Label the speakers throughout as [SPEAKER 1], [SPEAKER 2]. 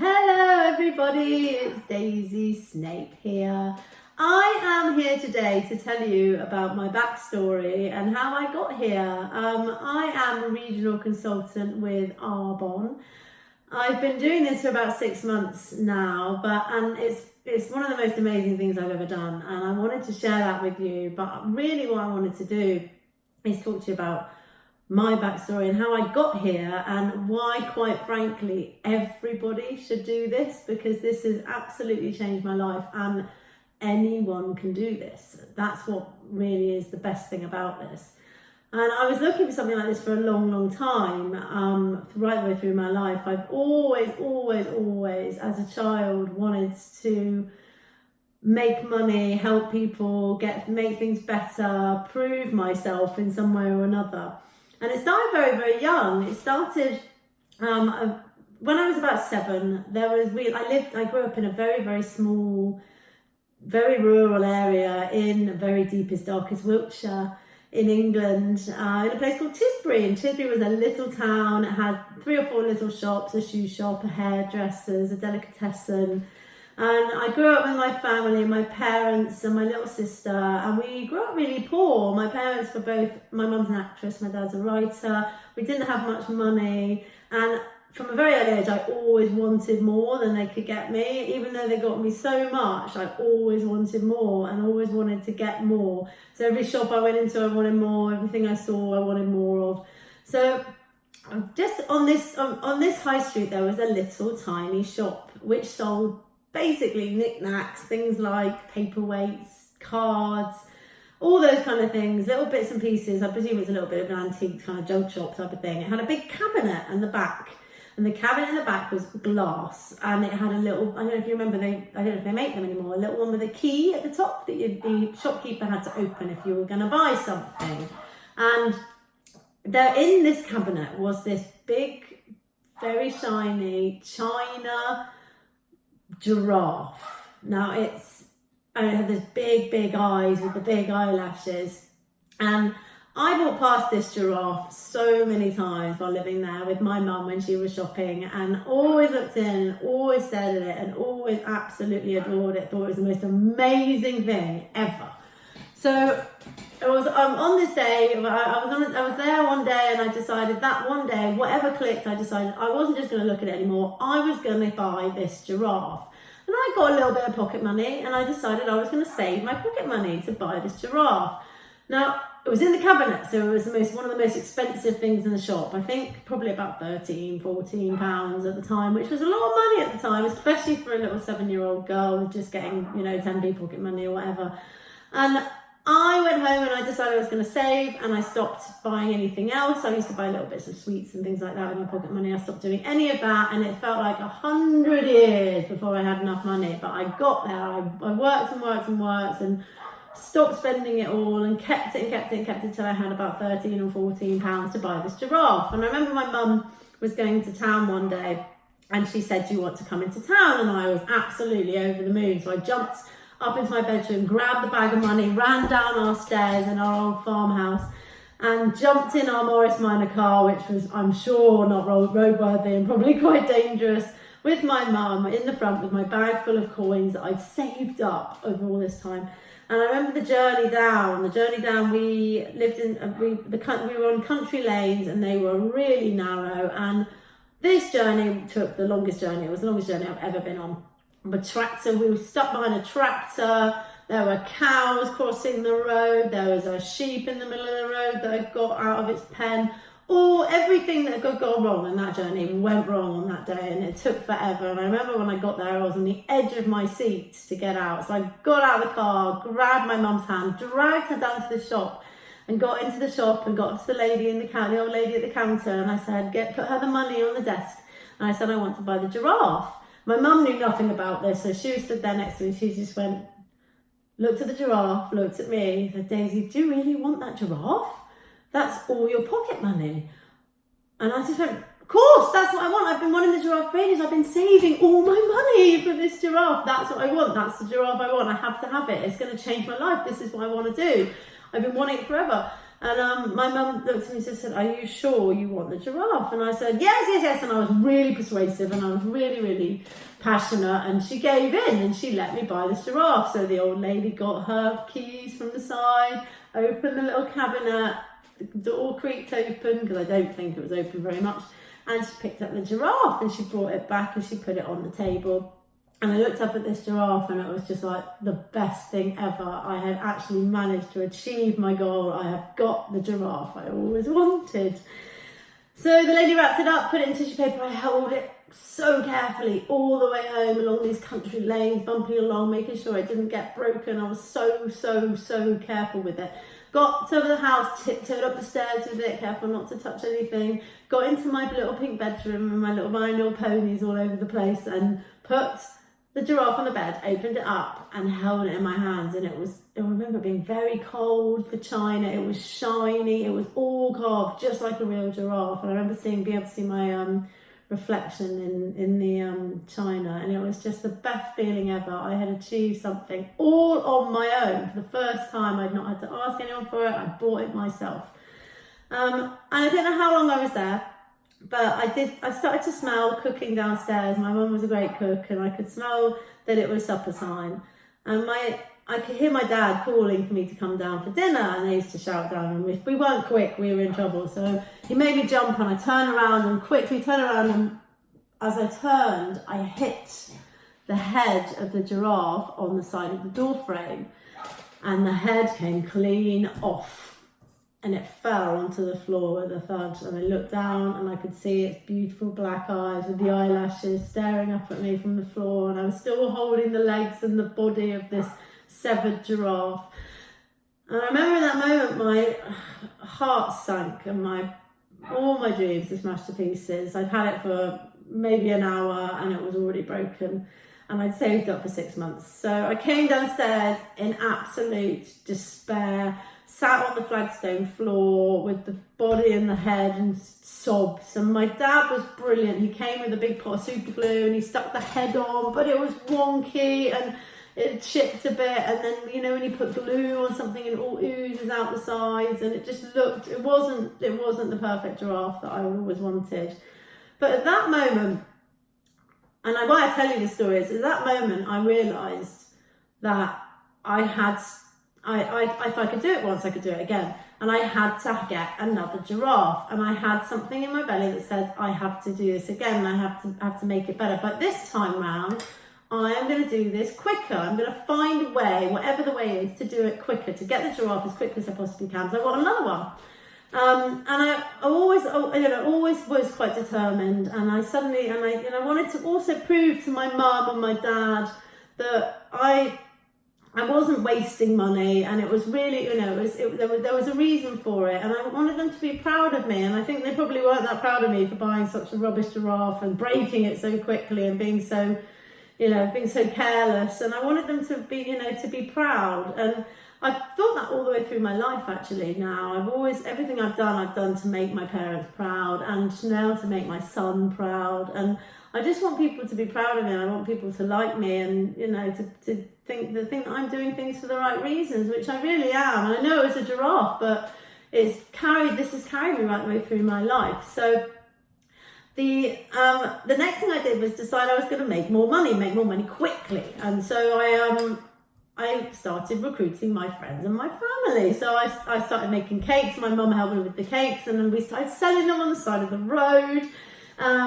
[SPEAKER 1] Hello everybody, it's Daisy Snape here. I am here today to tell you about my backstory and how I got here. I am a regional consultant with Arbonne. I've been doing this for about 6 months now, and it's one of the most amazing things I've ever done, and I wanted to share that with you. But really what I wanted to do is talk to you about my backstory and how I got here, and why, quite frankly, everybody should do this, because this has absolutely changed my life and anyone can do this. That's what really is the best thing about this. And I was looking for something like this for a long time, right the way through my life. I've always, as a child, wanted to make money, help people, make things better, prove myself in some way or another. And it started very young. It started when I was about 7. I grew up in a very small, very rural area in very deepest, darkest Wiltshire in England, in a place called Tisbury. And Tisbury was a little town. It had 3 or 4 little shops: a shoe shop, a hairdresser's, a delicatessen. And I grew up with my family, my parents and my little sister, and we grew up really poor. My parents were both, my mum's an actress, my dad's a writer. We didn't have much money, and from a very early age I always wanted more than they could get me. Even though they got me so much, I always wanted more and always wanted to get more. So every shop I went into I wanted more, everything I saw I wanted more of. So just on this high street there was a little tiny shop which sold basically knickknacks, things like paperweights, cards, all those kind of things, little bits and pieces. I presume it's a little bit of an antique kind of junk shop type of thing. It had a big cabinet in the back, and the cabinet in the back was glass, and it had a little, I don't know if you remember, I don't know if they make them anymore, a little one with a key at the top that the shopkeeper had to open if you were going to buy something. And there in this cabinet was this big, very shiny china giraffe. Now it had this big eyes with the big eyelashes, and I walked past this giraffe so many times while living there with my mum when she was shopping, and always looked in, always stared at it, and always absolutely adored it, thought it was the most amazing thing ever. So it was on this day, I was there one day, and I decided that one day, whatever clicked, I decided I wasn't just going to look at it anymore. I was going to buy this giraffe. And I got a little bit of pocket money, and I decided I was going to save my pocket money to buy this giraffe. Now, it was in the cabinet, so it was one of the most expensive things in the shop. I think probably about £13-14 at the time, which was a lot of money at the time, especially for a little 7-year-old girl just getting, 10p pocket money or whatever. And I went home and I decided I was going to save, and I stopped buying anything else. I used to buy little bits of sweets and things like that with my pocket money. I stopped doing any of that, and it felt like 100 years before I had enough money. But I got there. I worked and stopped spending it all, and kept it till I had about 13 or 14 pounds to buy this giraffe. And I remember my mum was going to town one day, and she said, "Do you want to come into town?" And I was absolutely over the moon. So I jumped up into my bedroom, grabbed the bag of money, ran down our stairs in our old farmhouse, and jumped in our Morris Minor car, which was, I'm sure, not roadworthy and probably quite dangerous, with my mum in the front with my bag full of coins that I'd saved up over all this time. And I remember the journey down. We lived in, we were on country lanes, and they were really narrow. And this journey took the longest journey. It was the longest journey I've ever been on. We were stuck behind a tractor. There were cows crossing the road. There was a sheep in the middle of the road that had got out of its pen. Everything that could go wrong in that journey went wrong on that day, and it took forever. And I remember when I got there, I was on the edge of my seat to get out. So I got out of the car, grabbed my mum's hand, dragged her down to the shop, and got into the shop and got to the lady the old lady at the counter, and I said, put her the money on the desk. And I said, I want to buy the giraffe. My mum knew nothing about this, so she stood there next to me. She just looked at the giraffe, looked at me, said, "Daisy, do you really want that giraffe? That's all your pocket money." And I just went, "Of course, that's what I want. I've been wanting the giraffe for ages. I've been saving all my money for this giraffe. That's what I want. That's the giraffe I want. I have to have it. It's going to change my life. This is what I want to do. I've been wanting it forever." And my mum looked at me and said, "Are you sure you want the giraffe?" And I said, yes. And I was really persuasive and I was really, really passionate. And she gave in and she let me buy this giraffe. So the old lady got her keys from the side, opened the little cabinet, the door creaked open because I don't think it was open very much. And she picked up the giraffe and she brought it back and she put it on the table. And I looked up at this giraffe and it was just like the best thing ever. I had actually managed to achieve my goal. I have got the giraffe I always wanted. So the lady wrapped it up, put it in tissue paper. I held it so carefully all the way home along these country lanes, bumping along, making sure it didn't get broken. I was so careful with it. Got to the house, tiptoed up the stairs with it, careful not to touch anything. Got into my little pink bedroom and my little ponies all over the place and put the giraffe on the bed, opened it up and held it in my hands. And I remember being very cold for China. It was shiny, it was all carved just like a real giraffe. And I remember being able to see my reflection in the china, and it was just the best feeling ever. I had achieved something all on my own for the first time. I'd not had to ask anyone for it. I bought it myself. And I don't know how long I was there, but I started to smell cooking downstairs. My mum was a great cook and I could smell that it was supper time. And I could hear my dad calling for me to come down for dinner, and they used to shout down, and if we weren't quick, we were in trouble. So he made me jump, and I turned around and quickly turned around, and as I turned, I hit the head of the giraffe on the side of the door frame, and the head came clean off, and it fell onto the floor with a thud. And I looked down, and I could see its beautiful black eyes with the eyelashes staring up at me from the floor, and I was still holding the legs and the body of this severed giraffe. And I remember in that moment my heart sank and all my dreams were smashed to pieces. I'd had it for maybe an hour and it was already broken, and I'd saved up for 6 months. So I came downstairs in absolute despair, sat on the flagstone floor with the body and the head and sobbed. And my dad was brilliant. He came with a big pot of super glue and he stuck the head on, but it was wonky and it chipped a bit, and then when you put glue on something and it all oozes out the sides, and it just looked, it wasn't the perfect giraffe that I always wanted. But at that moment, and why I tell you this story is, at that moment I realised that if I could do it once, I could do it again, and I had to get another giraffe, and I had something in my belly that said I have to do this again, and I have to make it better. But this time round, I am going to do this quicker. I'm going to find a way, whatever the way is, to do it quicker, to get the giraffe as quickly as I possibly can. So I got another one. And I always was quite determined. And I wanted to also prove to my mum and my dad that I wasn't wasting money, and it was really, there was a reason for it, and I wanted them to be proud of me. And I think they probably weren't that proud of me for buying such a rubbish giraffe and breaking it so quickly and being so careless. And I wanted them to be proud. And I've thought that all the way through my life, actually. Now, everything I've done to make my parents proud, and now to make my son proud. And I just want people to be proud of me, and I want people to like me, and, to think that I'm doing things for the right reasons, which I really am. And I know it's a giraffe, but this has carried me right the way through my life. So the next thing I did was decide I was going to make more money quickly. And so I started recruiting my friends and my family. So I started making cakes. My mum helped me with the cakes, and then we started selling them on the side of the road.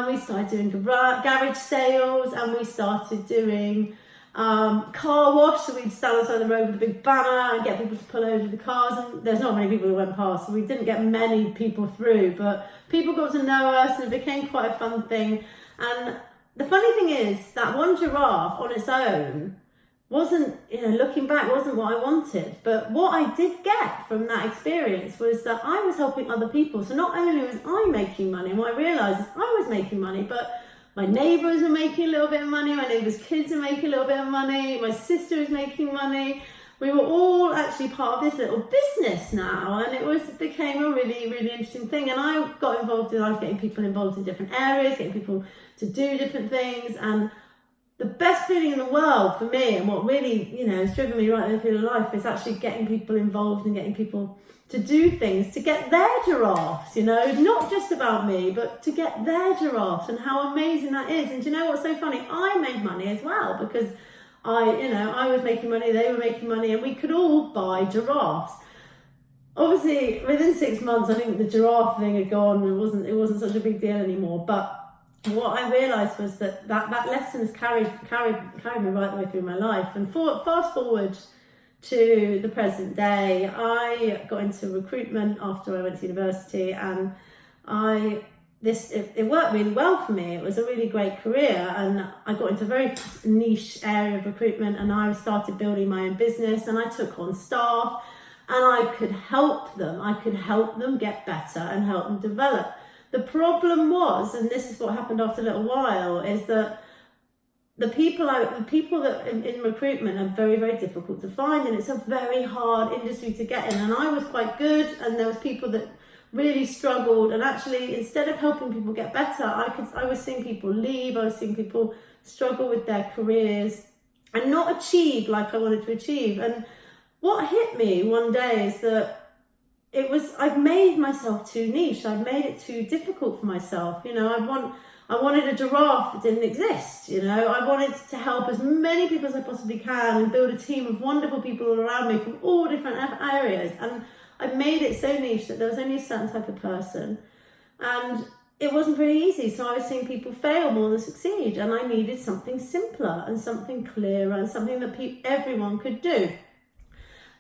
[SPEAKER 1] We started doing garage sales, and we started doing car wash. So we'd stand outside the road with a big banner and get people to pull over the cars, and there's not many people who went past, so we didn't get many people through, but people got to know us, and it became quite a fun thing. And the funny thing is that one giraffe on its own wasn't, looking back, wasn't what I wanted. But what I did get from that experience was that I was helping other people. So not only was I making money, and what I realised is I was making money, but my neighbours were making a little bit of money, my neighbours' kids are making a little bit of money, my sister is making money. We were all actually part of this little business now, and it became a really, really interesting thing. And I was getting people involved in different areas, getting people to do different things. And the best feeling in the world for me, and what really, you know, has driven me right through life, is actually getting people involved and getting people to do things to get their giraffes, you know, not just about me, but to get their giraffes, and how amazing that is. And do you know what's so funny? I made money as well, because I was making money, they were making money, and we could all buy giraffes. Obviously, within 6 months, I think the giraffe thing had gone. It wasn't such a big deal anymore. But what I realised was that lesson has carried me right the way through my life. And fast forward to the present day, I got into recruitment after I went to university, and it worked really well for me. It was a really great career, and I got into a very niche area of recruitment, and I started building my own business, and I took on staff, and I could help them. I could help them get better and help them develop. The problem was, and this is what happened after a little while, is that the people that in recruitment are very, very difficult to find, and it's a very hard industry to get in. And I was quite good, and there was people that really struggled. And actually, instead of helping people get better, I was seeing people leave. I was seeing people struggle with their careers and not achieve like I wanted to achieve. And what hit me one day is that I'd made myself too niche. I'd made it too difficult for myself. You know, I wanted a giraffe that didn't exist. You know, I wanted to help as many people as I possibly can and build a team of wonderful people all around me from all different areas. And I made it so niche that there was only a certain type of person, and it wasn't very easy. So I was seeing people fail more than succeed, and I needed something simpler and something clearer and something that everyone could do.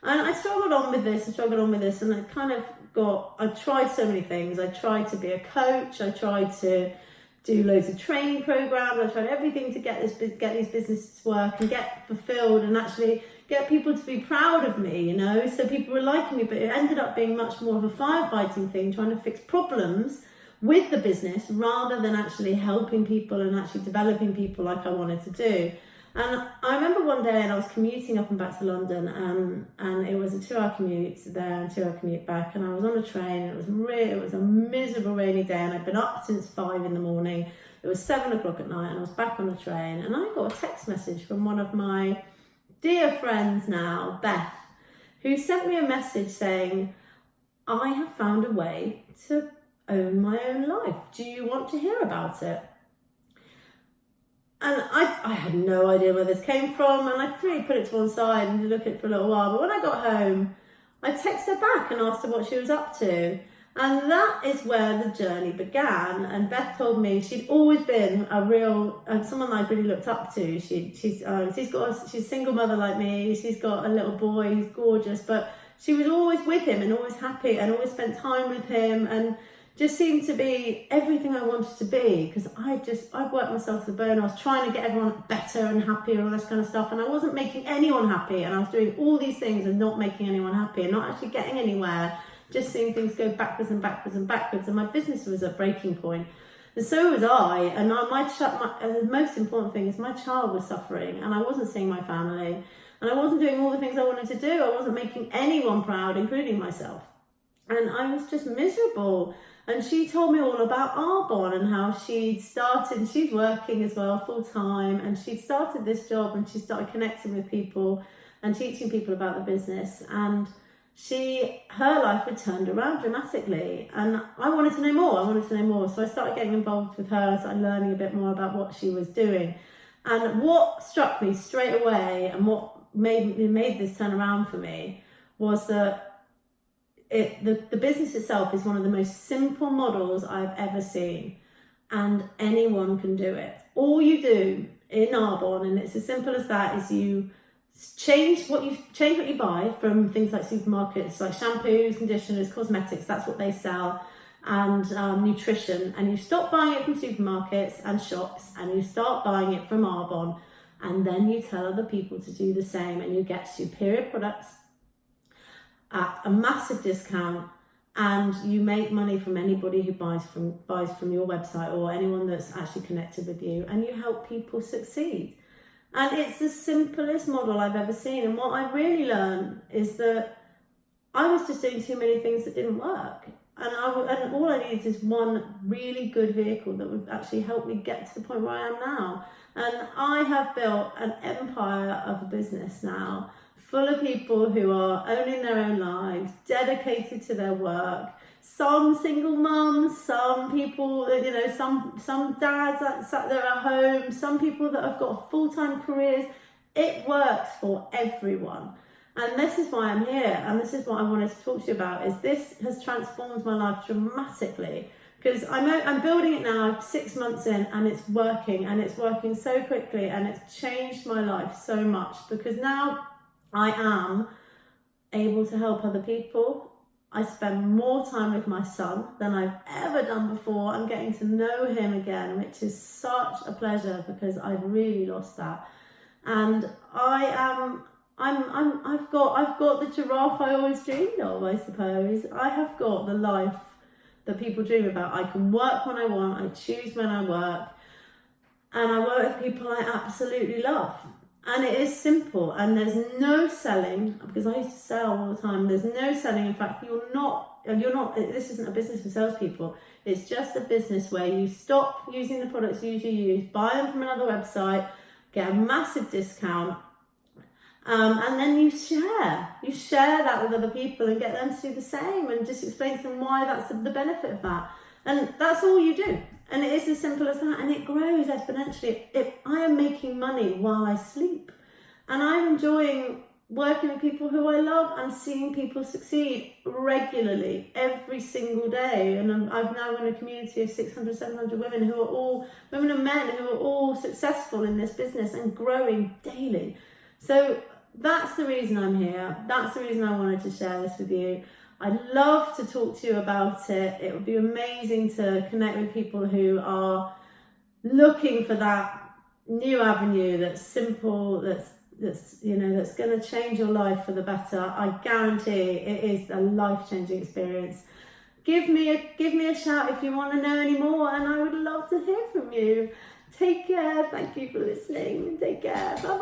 [SPEAKER 1] And I struggled on with this, and I tried so many things. I tried to be a coach. I tried to do loads of training programs. I tried everything to get these businesses to work and get fulfilled, and actually get people to be proud of me, you know, so people were liking me. But it ended up being much more of a firefighting thing, trying to fix problems with the business rather than actually helping people and actually developing people like I wanted to do. And I remember one day, and I was commuting up and back to London, and it was a 2-hour commute there and 2-hour commute back, and I was on a train, and it was a miserable rainy day, and I'd been up since 5 in the morning. It was 7 o'clock at night, and I was back on the train, and I got a text message from one of my dear friends now, Beth, who sent me a message saying, "I have found a way to own my own life. Do you want to hear about it?" And I had no idea where this came from, and I really put it to one side and looked at it for a little while. But when I got home, I texted her back and asked her what she was up to. And that is where the journey began. And Beth told me she'd always been someone I really looked up to. She's a single mother like me. She's got a little boy who's gorgeous, but she was always with him and always happy and always spent time with him, and just seemed to be everything I wanted to be, because I worked myself to the bone. I was trying to get everyone better and happier and all this kind of stuff, and I wasn't making anyone happy, and I was doing all these things and not making anyone happy and not actually getting anywhere, just seeing things go backwards and backwards and backwards, and my business was at breaking point. And so was I, and the most important thing is my child was suffering, and I wasn't seeing my family, and I wasn't doing all the things I wanted to do. I wasn't making anyone proud, including myself, and I was just miserable. And she told me all about Arbonne and how she'd started, and she's working as well full time, and she'd started this job and she started connecting with people and teaching people about the business, and her life had turned around dramatically, and I wanted to know more. So I started getting involved with her and started learning a bit more about what she was doing. And what struck me straight away, and what made this turn around for me, was that the business itself is one of the most simple models I've ever seen, and anyone can do it. All you do in Arbonne, and it's as simple as that, is you change what you buy from things like supermarkets, like shampoos, conditioners, cosmetics. That's what they sell, and nutrition. And you stop buying it from supermarkets and shops, and you start buying it from Arbonne, and then you tell other people to do the same, and you get superior products at a massive discount, and you make money from anybody who buys from your website or anyone that's actually connected with you, and you help people succeed. And it's the simplest model I've ever seen. And what I really learned is that I was just doing too many things that didn't work. and all I needed is one really good vehicle that would actually help me get to the point where I am now. And I have built an empire of a business now, full of people who are owning their own lives, dedicated to their work. Some single mums, some people, some dads that sat there at home, some people that have got full-time careers. It works for everyone. And this is why I'm here, and this is what I wanted to talk to you about, is this has transformed my life dramatically. Because I'm building it now, 6 months in, and it's working so quickly, and it's changed my life so much, because now I am able to help other people. I spend more time with my son than I've ever done before. I'm getting to know him again, which is such a pleasure, because I've really lost that. And I've got the giraffe I always dreamed of, I suppose. I have got the life that people dream about. I can work when I want, I choose when I work, and I work with people I absolutely love. And it is simple, and there's no selling, because I used to sell all the time. There's no selling. In fact, you're not, this isn't a business for salespeople. It's just a business where you stop using the products you usually use, buy them from another website, get a massive discount, and then you share that with other people and get them to do the same, and just explain to them why that's the benefit of that. And that's all you do. And it is as simple as that, and it grows exponentially. I am making money while I sleep, and I'm enjoying working with people who I love and seeing people succeed regularly every single day. And I've now in a community of 600, 700 women who are all, women and men who are all successful in this business and growing daily. So that's the reason I'm here. That's the reason I wanted to share this with you. I'd love to talk to you about it. It would be amazing to connect with people who are looking for that new avenue that's simple, that's going to change your life for the better. I guarantee it is a life-changing experience. Give me a shout if you want to know any more, and I would love to hear from you. Take care. Thank you for listening. Take care. Bye-bye.